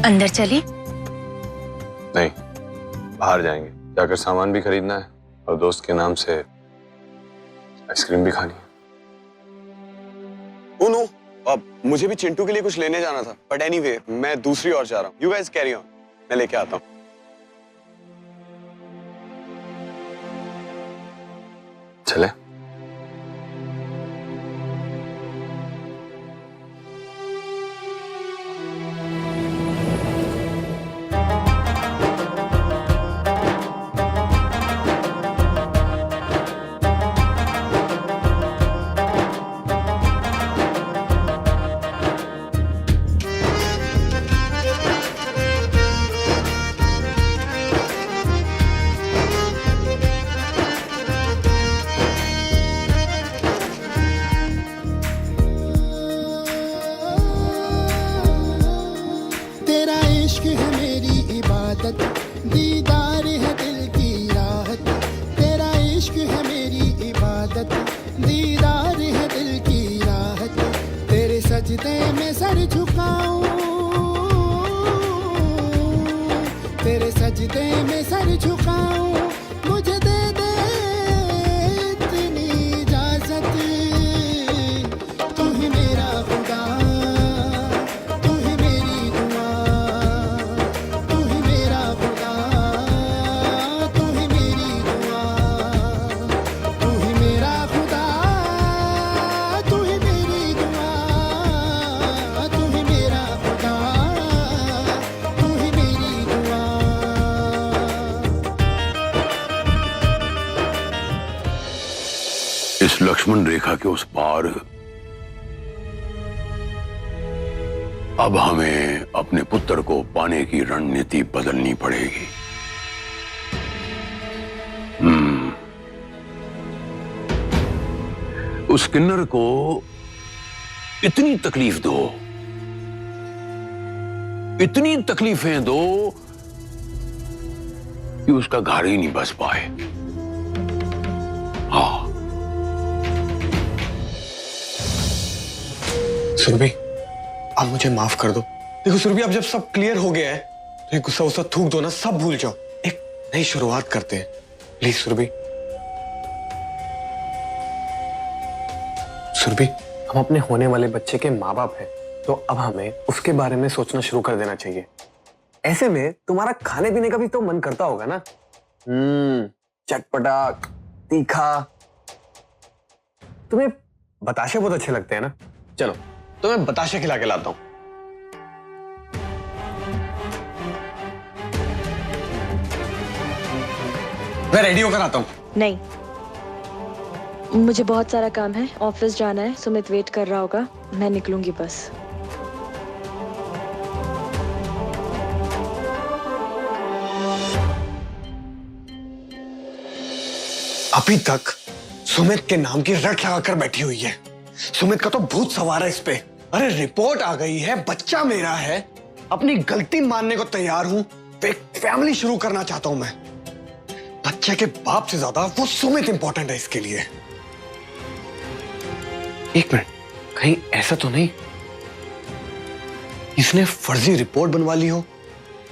अंदर चले? नहीं, बाहर जाएंगे, जाकर सामान भी खरीदना है और दोस्त के नाम से आइसक्रीम भी खानी है। ओ नो, अब मुझे भी चिंटू के लिए कुछ लेने जाना था, बट एनीवे मैं दूसरी ओर जा रहा हूँ। यू गाइस कैरी ऑन, मैं लेके आता हूँ। चले? दीदार है दिल की राहत, तेरा इश्क है मेरी इबादत, दीदार है दिल की राहत, तेरे सजदे में सर झुकाऊं, तेरे सजदे में सर झुकाऊं, मुझे दे दे इतनी इजाजत, तू ही मेरा खुदा, तू ही मेरी दुआ, तू ही मेरा खुदा, तू ही मेरी दुआ, तू ही मेरा खुदा, तू ही मेरी दुआ, तू ही मेरा खुदा, तू ही मेरी दुआ। इस लक्ष्मण रेखा के उस पार अब हमें अपने पुत्र को पाने की रणनीति बदलनी पड़ेगी। उस किन्नर को इतनी तकलीफ दो, इतनी तकलीफें दो कि उसका घर ही नहीं बस पाए। हाँ सुरभि, आप मुझे माफ कर दो। देखो सुरभि, अब जब सब क्लियर हो गया है तो ये गुस्सा वुस्सा थूक दो ना, सब भूल जाओ, एक नई शुरुआत करते हैं। प्लीज सुरभि। सुरभि, हम अपने होने वाले बच्चे के माँ बाप हैं, तो अब हमें उसके बारे में सोचना शुरू कर देना चाहिए। ऐसे में तुम्हारा खाने पीने का भी तो मन करता होगा ना? चटपटा, तीखा। तुम्हें बताशे बहुत अच्छे लगते हैं ना? चलो तो मैं बताशे खिला के लाता हूं। मैं रेडी होकर आता हूं। नहीं, मुझे बहुत सारा काम है, ऑफिस जाना है, सुमित वेट कर रहा होगा, मैं निकलूंगी बस। अभी तक सुमित के नाम की रट लगाकर बैठी हुई है। सुमित का तो भूत सवार है इस पे। अरे रिपोर्ट आ गई है, बच्चा मेरा है, अपनी गलती मानने को तैयार हूं, तो एक फैमिली शुरू करना चाहता हूं मैं। बच्चे के बाप से ज्यादा वो सुमित इंपॉर्टेंट है इसके लिए। एक मिनट, कहीं ऐसा तो नहीं इसने फर्जी रिपोर्ट बनवा ली हो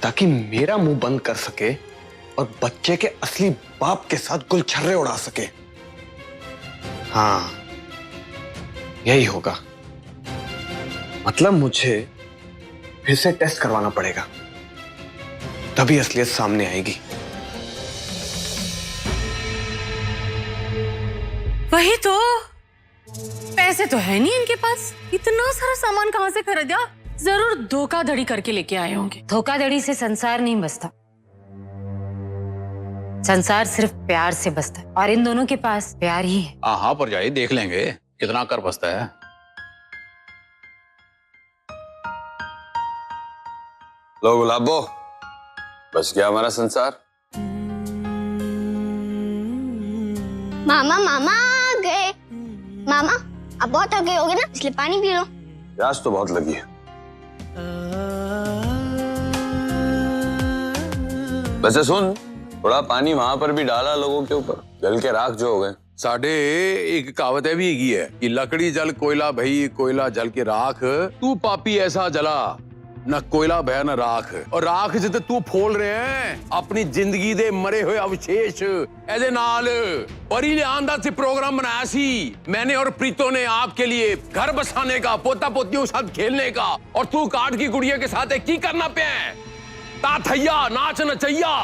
ताकि मेरा मुंह बंद कर सके और बच्चे के असली बाप के साथ गुलछर्रे उड़ा सके? हाँ, यही होगा। मतलब मुझे फिर से टेस्ट करवाना पड़ेगा, तभी असलियत सामने आएगी। वही तो, पैसे तो है नहीं इनके पास, इतना सारा सामान कहाँ से खरीदा? जरूर धोखाधड़ी करके लेके आए होंगे। धोखाधड़ी से संसार नहीं बसता, संसार सिर्फ प्यार से बसता है, और इन दोनों के पास प्यार ही है। हाँ पर जाइए, देख लेंगे कितना कर बसता है। लो गुलाबो, बच गया हमारा संसार। मामा मामा आ गए। मामा आप बहुत थके होगे ना, इसलिए पानी पी लो। प्यास तो बहुत लगी है। वैसे सुन, थोड़ा पानी वहां पर भी डाला लोगों के ऊपर, जल के राख जो हो गए। साढ़े एक कहावत भी है कि लकड़ी जल कोयला भई, कोयला जल के राख, तू पापी ऐसा जला ना कोयला बह ना राख, और राख जिते तू फोल रहे हैं अपनी जिंदगी दे मरे हुए अवशेष एदे नाल। परी लियान दा प्रोग्राम बनाया सी मैंने और प्रीतो ने आपके लिए, घर बसाने का, पोता पोतियों के साथ खेलने का, और तू काट की गुड़िया के साथ की करना पे ता थैया नाच नचैया।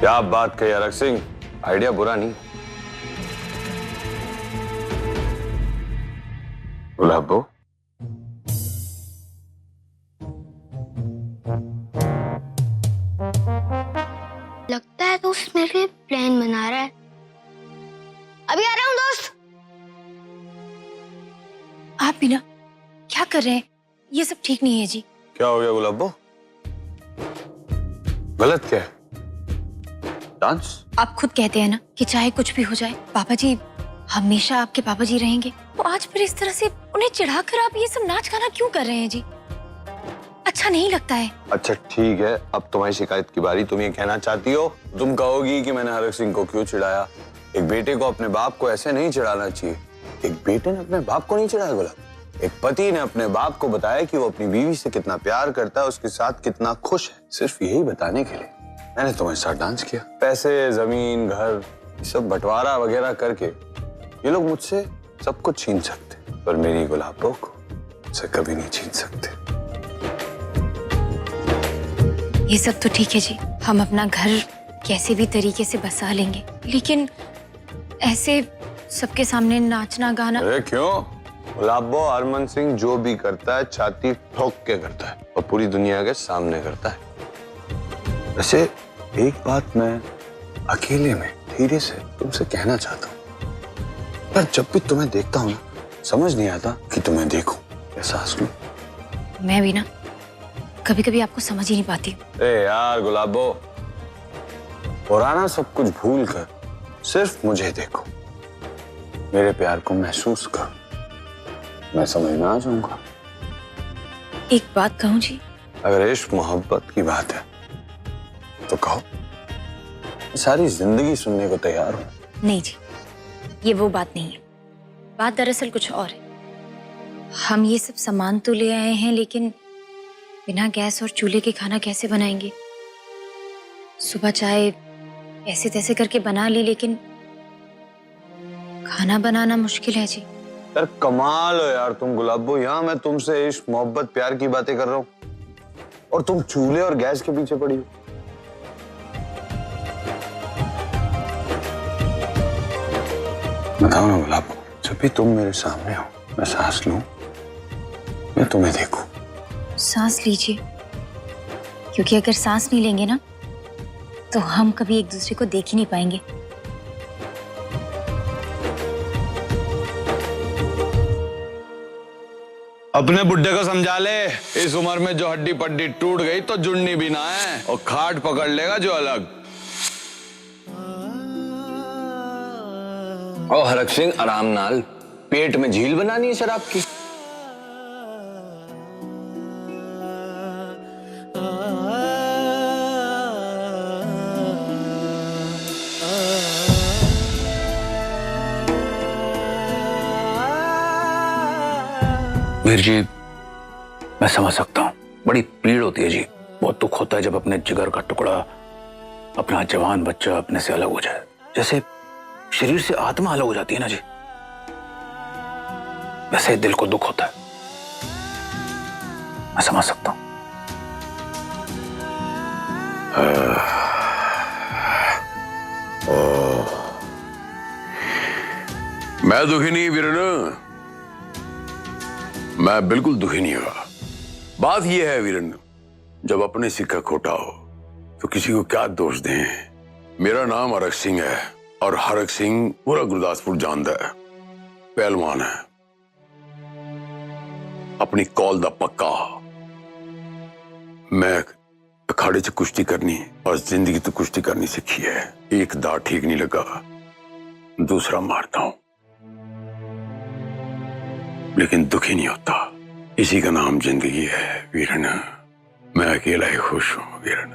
क्या बात कही अरग सिंह, आइडिया बुरा नहीं। गुलाबो, लगता है दोस्त मेरे लिए प्लान बना रहा है। अभी आ रहा हूँ दोस्त। आप भी ना क्या कर रहे हैं? ये सब ठीक नहीं है जी। क्या हो गया गुलाबो? गलत क्या है? डांस? आप खुद कहते हैं ना कि चाहे कुछ भी हो जाए पापा जी हमेशा आपके पापा जी रहेंगे, तो आज फिर इस तरह से उन्हें चिढ़ाकर आप ये सब नाच गाना क्यों कर रहे हैं जी? अच्छा नहीं लगता है। अच्छा ठीक है, अब तुम्हारी शिकायत की बारी। तुम ये कहना चाहती हो, तुम कहोगी कि मैंने अरग सिंह को क्यों चिढ़ाया। एक बेटे को अपने बाप को ऐसे नहीं चिढ़ाना चाहिए। एक बेटे ने अपने बाप को नहीं चिढ़ाया गुलाब। एक पति ने अपने बाप को बताया कि वो अपनी बीवी से कितना प्यार करता है, उसके साथ कितना खुश है, सिर्फ यही बताने के लिए मैंने तुम्हारे साथ डांस किया। पैसे, जमीन, घर, सब बंटवारा वगैरह करके ये लोग मुझसे सब कुछ छीन सकते, पर मेरी गुलाबों को मुझसे कभी नहीं छीन सकते। ये सब तो ठीक है जी, हम अपना घर कैसे भी तरीके से बसा लेंगे, लेकिन ऐसे सबके सामने नाचना गाना। अरे क्यों? गुलाबो, हरमन सिंह जो भी करता है छाती ठोक के करता है और पूरी दुनिया के सामने करता है। वैसे एक बात मैं अकेले में धीरे से तुमसे कहना चाहता हूँ। पर जब भी तुम्हें देखता हूँ ना, समझ नहीं आता कि तुम्हें देखूं, एहसास लूं। मैं भी ना कभी कभी आपको समझ ही नहीं पाती। ए यार गुलाबो, पुराना सब कुछ भूल कर सिर्फ मुझे देखो, मेरे प्यार को महसूस करो, मैं समझना आ जाऊंगा। एक बात कहूँ जी? अगर इश्क मोहब्बत की बात है तो कहो, सारी जिंदगी सुनने को तैयार हूं। नहीं जी, ये वो बात नहीं है। बात दरअसल कुछ और है। हम ये सब सामान तो ले आए हैं, लेकिन बिना गैस और चूल्हे के खाना कैसे बनाएंगे? सुबह चाय ऐसे तैसे करके बना ली, लेकिन खाना बनाना मुश्किल है जी। यार कमाल हो यार तुम गुलाबो, यहाँ मैं तुमसे इश्क मोहब्बत प्यार की बातें कर रहा हूँ और तुम चूल्हे और गैस के पीछे पड़ी हो। बताओ ना गुलाबो, जब भी तुम मेरे सामने हो मैं सांस लूं, मैं तुम्हें देखूं। सांस लीजिए, क्योंकि अगर सांस नहीं लेंगे ना तो हम कभी एक दूसरे को देख ही नहीं पाएंगे। अपने बुड्ढे को समझा ले, इस उम्र में जो हड्डी पड्डी टूट गई तो जुड़नी भी ना है, और खाट पकड़ लेगा जो अलग। ओ हरक सिंह, आराम नाल, पेट में झील बनानी है शराब की। वीर जी, मैं समझ सकता हूँ, बड़ी पीड़ होती है जी, बहुत दुख होता है जब अपने जिगर का टुकड़ा, अपना जवान बच्चा अपने से अलग हो जाए, जैसे शरीर से आत्मा अलग हो जाती है ना जी, वैसे दिल को दुख होता है। मैं समझ सकता हूँ। मैं दुखी नहीं वीरन, मैं बिल्कुल दुखी नहीं हुआ। बात यह है वीरन, जब अपने सिक्का खोटा हो तो किसी को क्या दोष दें। मेरा नाम हरक सिंह है और हरक सिंह पूरा गुरदासपुर जानता है, पहलवान है, अपनी कौल दा पक्का। मैं अखाड़े च कुश्ती करनी और जिंदगी तो कुश्ती करनी सीखी है। एक दांव ठीक नहीं लगा, दूसरा मारता हूं, लेकिन दुखी नहीं होता। इसी का नाम जिंदगी है वीरन। मैं अकेला ही खुश हूं वीरन।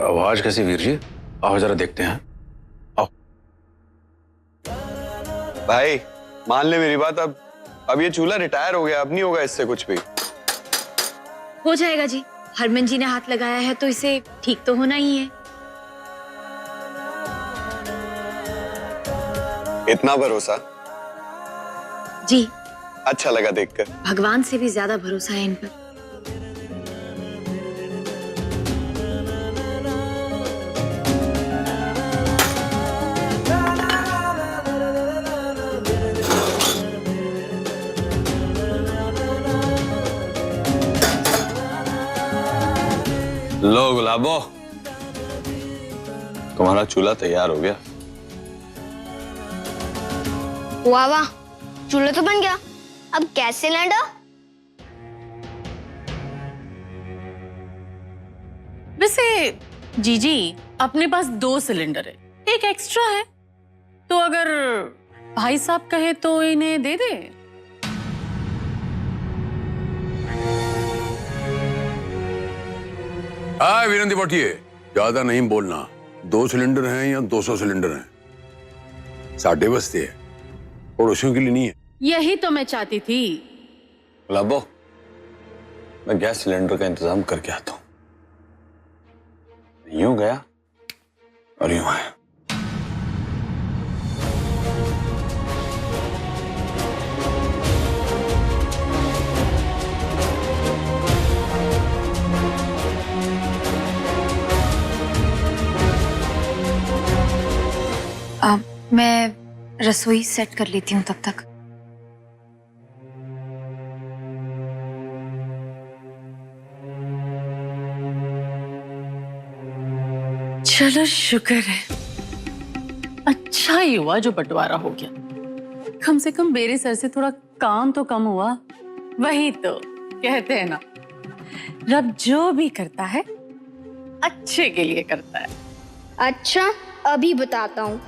आवाज कैसी वीर जी? आओ जरा देखते हैं। आओ। भाई मान ले मेरी बात, अब ये चूल्हा रिटायर हो गया, अब नहीं होगा इससे कुछ भी। हो जाएगा जी, हरमन जी ने हाथ लगाया है तो इसे ठीक तो होना ही है। इतना भरोसा? जी, अच्छा लगा देखकर। भगवान से भी ज्यादा भरोसा है इन पर। लो गुलाबो, तुम्हारा चूल्हा तैयार हो गया। वाह वाह, चूल्हा तो बन गया, अब गैस सिलेंडर? वैसे जीजी अपने पास 2 सिलेंडर है, एक एक्स्ट्रा है, तो अगर भाई साहब कहे तो इन्हें दे दे। हाँ वीरेंद्र बटिए, ज्यादा नहीं बोलना। 2 सिलेंडर हैं या 200 सिलेंडर हैं, साढ़े बस्ते हैं, पड़ोसियों के लिए नहीं है। यही तो मैं चाहती थी। गुलाबो, मैं गैस सिलेंडर का इंतजाम करके आता हूं। यूं गया और यूं आया। मैं रसोई सेट कर लेती हूँ तब तक। चलो शुक्र है, अच्छा ही हुआ जो बंटवारा हो गया। कम से कम मेरे सर से थोड़ा काम तो कम हुआ। वही तो कहते हैं ना, रब जो भी करता है अच्छे के लिए करता है। अच्छा, अभी बताता हूँ।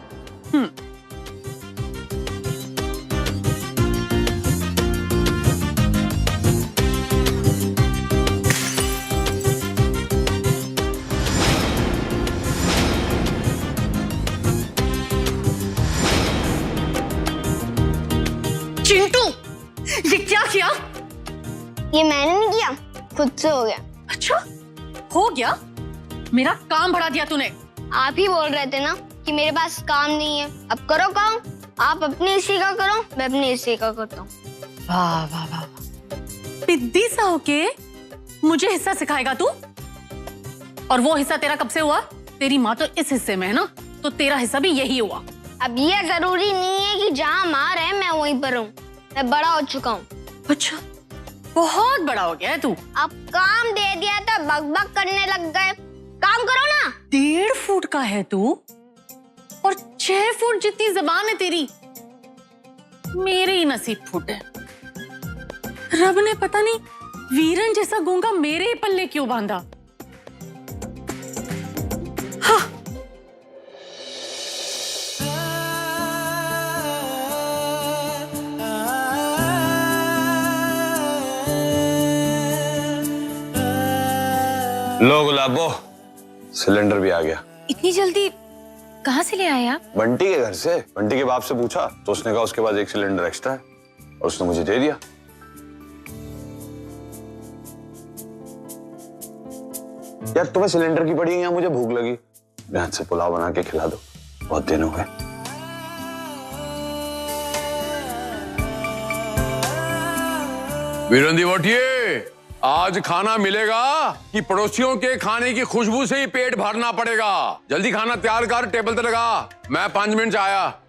चिंटू, ये क्या किया? ये मैंने नहीं किया, खुद से हो गया। अच्छा, हो गया? मेरा काम बढ़ा दिया तूने। आप ही बोल रहे थे ना कि मेरे पास काम नहीं है, अब करो काम। आप अपने हिस्से का करो, मैं अपने हिस्से का करता हूँ। वाह वाह वाह, पिद्दी सा होके मुझे हिस्सा सिखाएगा तू? और वो हिस्सा तेरा कब से हुआ? तेरी माँ तो इस हिस्से में है ना, तो तेरा हिस्सा भी यही हुआ। अब ये जरूरी नहीं है कि जहाँ माँ रहे मैं वहीं पर हूँ, मैं बड़ा हो चुका हूँ। अच्छा, बहुत बड़ा हो गया है तू। अब काम दे दिया तो बकबक करने लग गए, काम करो ना। 1.5 फुट का है तू और 6 फुट जितनी जबान है तेरी। मेरे ही नसीब फूटे। रब ने पता नहीं वीरन जैसा गूंगा मेरे ही पल्ले क्यों बांधा। हाँ। लो गुलाबो, सिलेंडर भी आ गया। इतनी जल्दी कहाँ से ले आए आप? बंटी के घर से। बंटी के बाप से पूछा तो उसने कहा उसके पास 1 सिलेंडर एक्स्ट्रा है और उसने मुझे दे दिया। यार तुम्हें सिलेंडर की पड़ी है या मुझे भूख लगी? मैं हाथ से पुलाव बना के खिला दो, बहुत दिन हो गए। वीरेंद्र बटिए, आज खाना मिलेगा कि पड़ोसियों के खाने की खुशबू से ही पेट भरना पड़ेगा। जल्दी खाना तैयार कर, टेबल पे लगा। मैं 5 मिनट से आया।